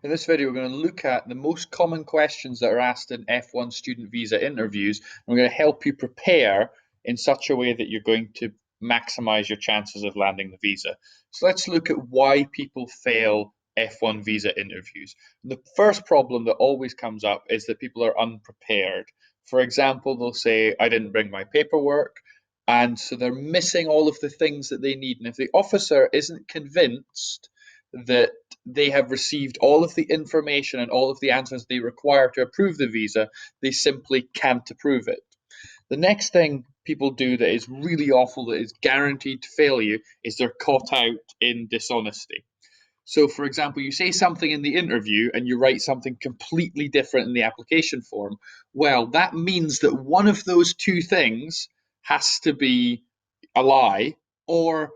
In this video, we're going to look at the most common questions that are asked in F1 student visa interviews. And we're going to help you prepare in such a way that you're going to maximize your chances of landing the visa. So let's look at why people fail F1 visa interviews. The first problem that always comes up is that people are unprepared. For example, they'll say, I didn't bring my paperwork. And so they're missing all of the things that they need. And if the officer isn't convinced that they have received all of the information and all of the answers they require to approve the visa, they simply can't approve it. The next thing people do that is really awful, that is guaranteed to fail you, is they're caught out in dishonesty. So, for example, you say something in the interview and you write something completely different in the application form. Well, that means that one of those two things has to be a lie, or,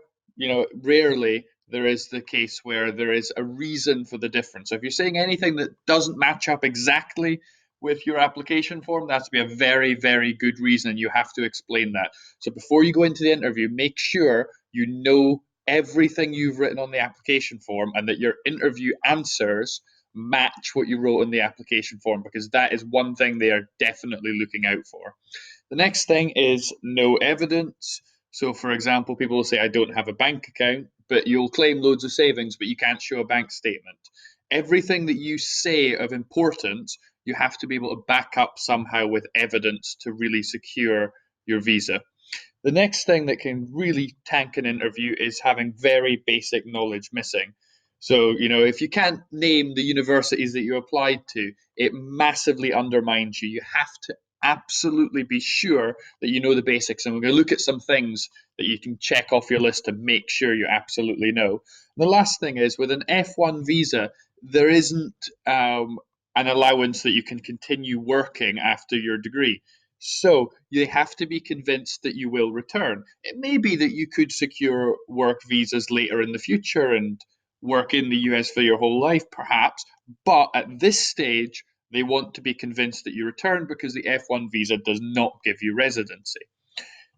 rarely there is the case where there is a reason for the difference. So if you're saying anything that doesn't match up exactly with your application form, that has to be a very, very good reason, and you have to explain that. So before you go into the interview, make sure you know everything you've written on the application form and that your interview answers match what you wrote in the application form, because that is one thing they are definitely looking out for. The next thing is no evidence. So, for example, people will say, I don't have a bank account, but you'll claim loads of savings, but you can't show a bank statement. Everything that you say of importance, you have to be able to back up somehow with evidence to really secure your visa. The next thing that can really tank an interview is having very basic knowledge missing. So, if you can't name the universities that you applied to, it massively undermines you. You have to absolutely be sure that you know the basics. And we're going to look at some things that you can check off your list to make sure you absolutely know. The last thing is, with an F1 visa, there isn't an allowance that you can continue working after your degree. So you have to be convinced that you will return. It may be that you could secure work visas later in the future and work in the US for your whole life, perhaps. But at this stage, they want to be convinced that you return, because the F1 visa does not give you residency.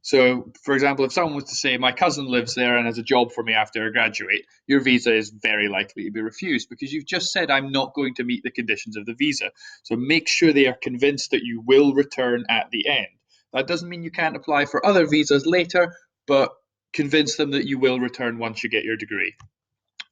So, for example, if someone was to say, my cousin lives there and has a job for me after I graduate, your visa is very likely to be refused, because you've just said, I'm not going to meet the conditions of the visa. So make sure they are convinced that you will return at the end. That doesn't mean you can't apply for other visas later, but convince them that you will return once you get your degree.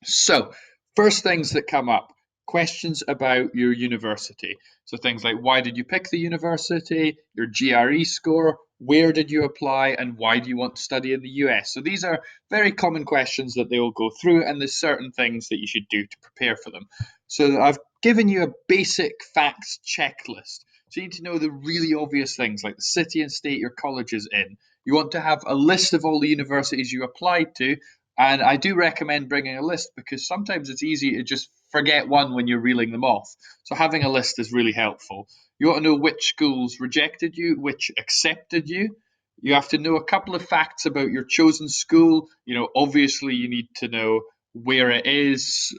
So, first things that come up, questions about your university. So, things like, why did you pick the university, your GRE score, where did you apply, and why do you want to study in the US? So, these are very common questions that they will go through, and there's certain things that you should do to prepare for them. So, I've given you a basic facts checklist. So, you need to know the really obvious things like the city and state your college is in. You want to have a list of all the universities you applied to, and I do recommend bringing a list, because sometimes it's easy to just forget one when you're reeling them off. So having a list is really helpful. You want to know which schools rejected you, which accepted you. You have to know a couple of facts about your chosen school. Obviously you need to know where it is,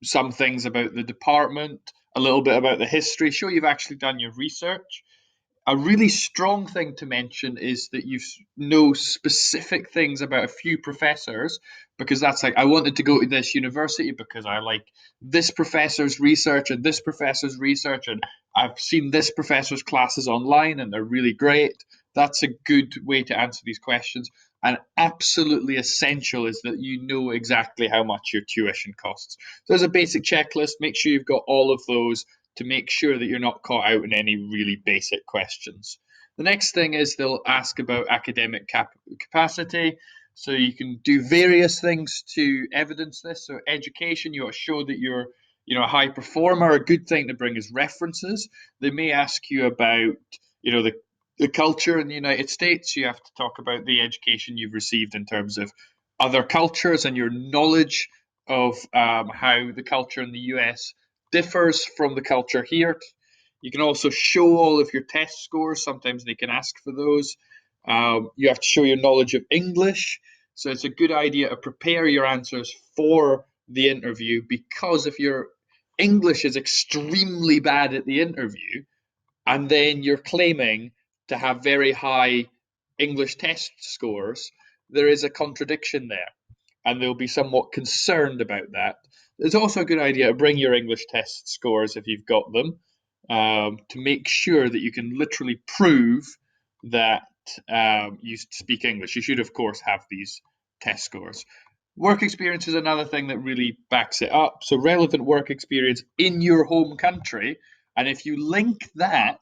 some things about the department, a little bit about the history. Show you've actually done your research. A really strong thing to mention is that you know specific things about a few professors, because that's like, I wanted to go to this university because I like this professor's research and this professor's research, and I've seen this professor's classes online and they're really great. That's a good way to answer these questions. And absolutely essential is that you know exactly how much your tuition costs. So there's a basic checklist. Make sure you've got all of those to make sure that you're not caught out in any really basic questions. The next thing is they'll ask about academic capacity. So you can do various things to evidence this. So education, you want to show that you're a high performer. A good thing to bring is references. They may ask you about the culture in the United States. You have to talk about the education you've received in terms of other cultures and your knowledge of how the culture in the US differs from the culture here. You can also show all of your test scores. Sometimes they can ask for those. You have to show your knowledge of English. So it's a good idea to prepare your answers for the interview, because if your English is extremely bad at the interview and then you're claiming to have very high English test scores, there is a contradiction there, and they'll be somewhat concerned about that. It's also a good idea to bring your English test scores if you've got them, to make sure that you can literally prove that you speak English. You should, of course, have these test scores. Work experience is another thing that really backs it up. So, relevant work experience in your home country. And if you link that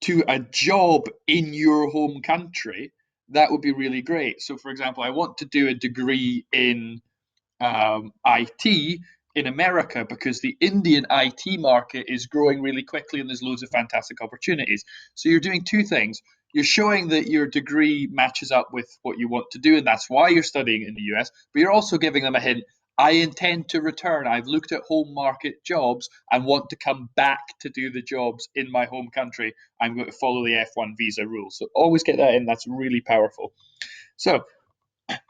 to a job in your home country, that would be really great. So, for example, I want to do a degree in IT in America because the Indian IT market is growing really quickly and there's loads of fantastic opportunities. So you're doing two things. You're showing that your degree matches up with what you want to do, and that's why you're studying in the US, but you're also giving them a hint. I intend to return. I've looked at home market jobs and want to come back to do the jobs in my home country. I'm going to follow the F1 visa rules. So always get that in. That's really powerful. So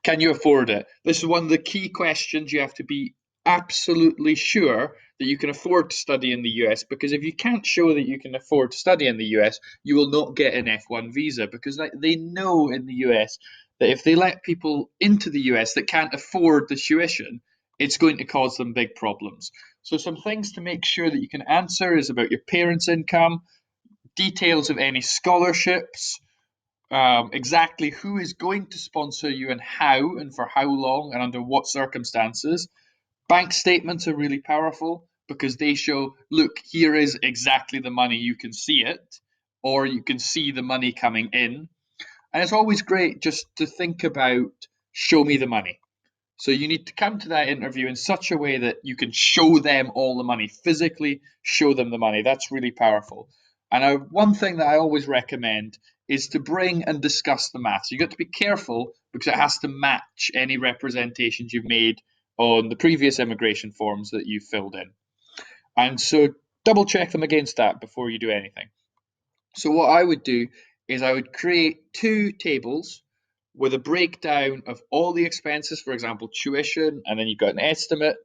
can you afford it? This is one of the key questions. You have to be absolutely sure that you can afford to study in the US, because if you can't show that you can afford to study in the US, you will not get an F1 visa, because they know in the US that if they let people into the US that can't afford the tuition, it's going to cause them big problems. So some things to make sure that you can answer is about your parents' income, details of any scholarships, exactly who is going to sponsor you and how and for how long and under what circumstances. Bank statements are really powerful because they show, look, here is exactly the money. You can see it, or you can see the money coming in. And it's always great just to think about, show me the money. So you need to come to that interview in such a way that you can show them all the money, physically show them the money. That's really powerful. And one thing that I always recommend is to bring and discuss the maths. You've got to be careful because it has to match any representations you've made on the previous immigration forms that you've filled in. And so double check them against that before you do anything. So what I would do is I would create two tables with a breakdown of all the expenses, for example, tuition, and then you've got an estimate,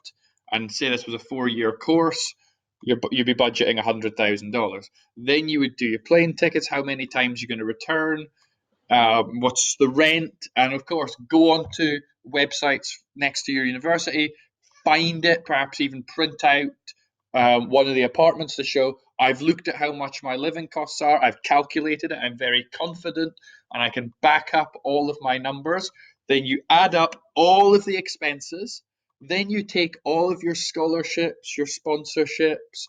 and say this was a 4-year course, you'd be budgeting $100,000. Then you would do your plane tickets, how many times you're going to return, what's the rent, and of course, go on to websites next to your university, find it, perhaps even print out one of the apartments to show, I've looked at how much my living costs are, I've calculated it, I'm very confident, and I can back up all of my numbers. Then you add up all of the expenses. Then you take all of your scholarships, your sponsorships,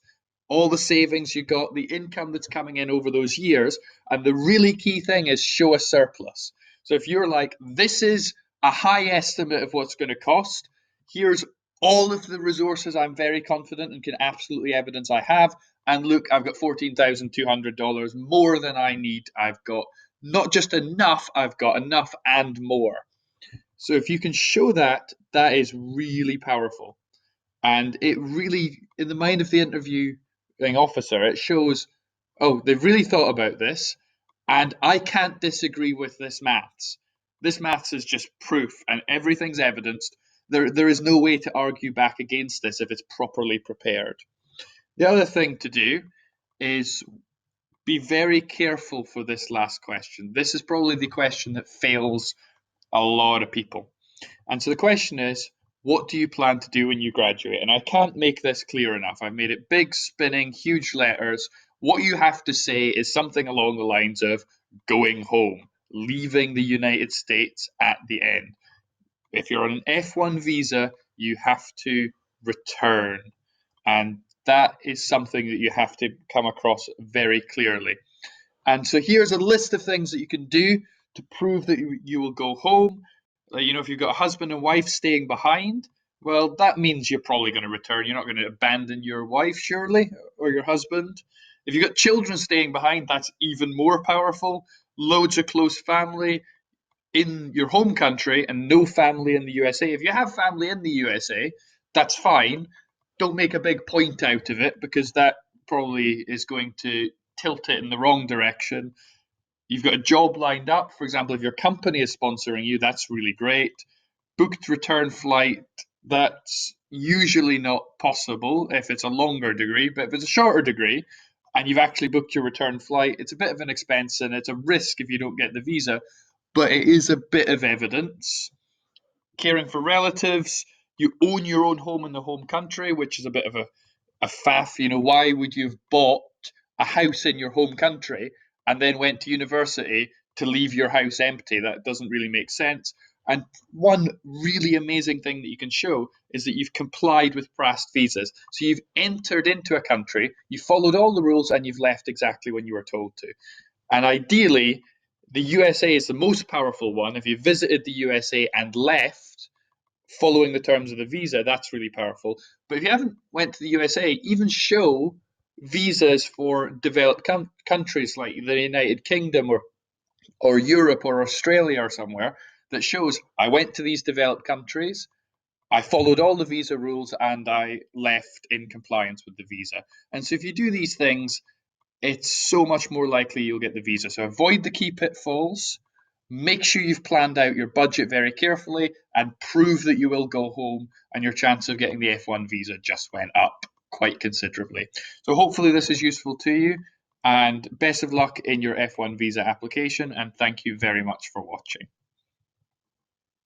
all the savings you got, the income that's coming in over those years. And the really key thing is show a surplus. So if you're like, this is a high estimate of what's going to cost, here's all of the resources I'm very confident and can absolutely evidence I have. And look, I've got $14,200 more than I need. I've got not just enough, I've got enough and more. So if you can show that, that is really powerful. And it really, in the mind of the interviewing officer, it shows, oh, they've really thought about this, and I can't disagree with this maths. This maths is just proof, and everything's evidenced. There is no way to argue back against this if it's properly prepared. The other thing to do is be very careful for this last question. This is probably the question that fails a lot of people. And so the question is, what do you plan to do when you graduate? And I can't make this clear enough. I've made it big, spinning, huge letters. What you have to say is something along the lines of going home, leaving the United States at the end. If you're on an F1 visa, you have to return. And that is something that you have to come across very clearly. And so here's a list of things that you can do to prove that you will go home. If you've got a husband and wife staying behind, well, that means you're probably going to return. You're not going to abandon your wife, surely, or your husband. If you've got children staying behind, that's even more powerful. Loads of close family in your home country and no family in the USA. If you have family in the USA, that's fine. Don't make a big point out of it because that probably is going to tilt it in the wrong direction. You've got a job lined up. For example, if your company is sponsoring you, that's really great. Booked return flight, that's usually not possible if it's a longer degree, but if it's a shorter degree and you've actually booked your return flight, it's a bit of an expense and it's a risk if you don't get the visa, but it is a bit of evidence. Caring for relatives, You own your own home in the home country, which is a bit of a faff. Why would you have bought a house in your home country and then went to university to leave your house empty? That doesn't really make sense. And one really amazing thing that you can show is that you've complied with past visas. So you've entered into a country, you followed all the rules, and you've left exactly when you were told to. And ideally, the USA is the most powerful one. If you visited the USA and left following the terms of the visa, that's really powerful. But if you haven't went to the USA, even show visas for developed countries like the United Kingdom or Europe or Australia or somewhere that shows I went to these developed countries, I followed all the visa rules, and I left in compliance with the visa. And so if you do these things, it's so much more likely you'll get the visa. So avoid the key pitfalls. Make sure you've planned out your budget very carefully and prove that you will go home, and your chance of getting the F1 visa just went up quite considerably. So hopefully this is useful to you, and best of luck in your F1 visa application, and thank you very much for watching.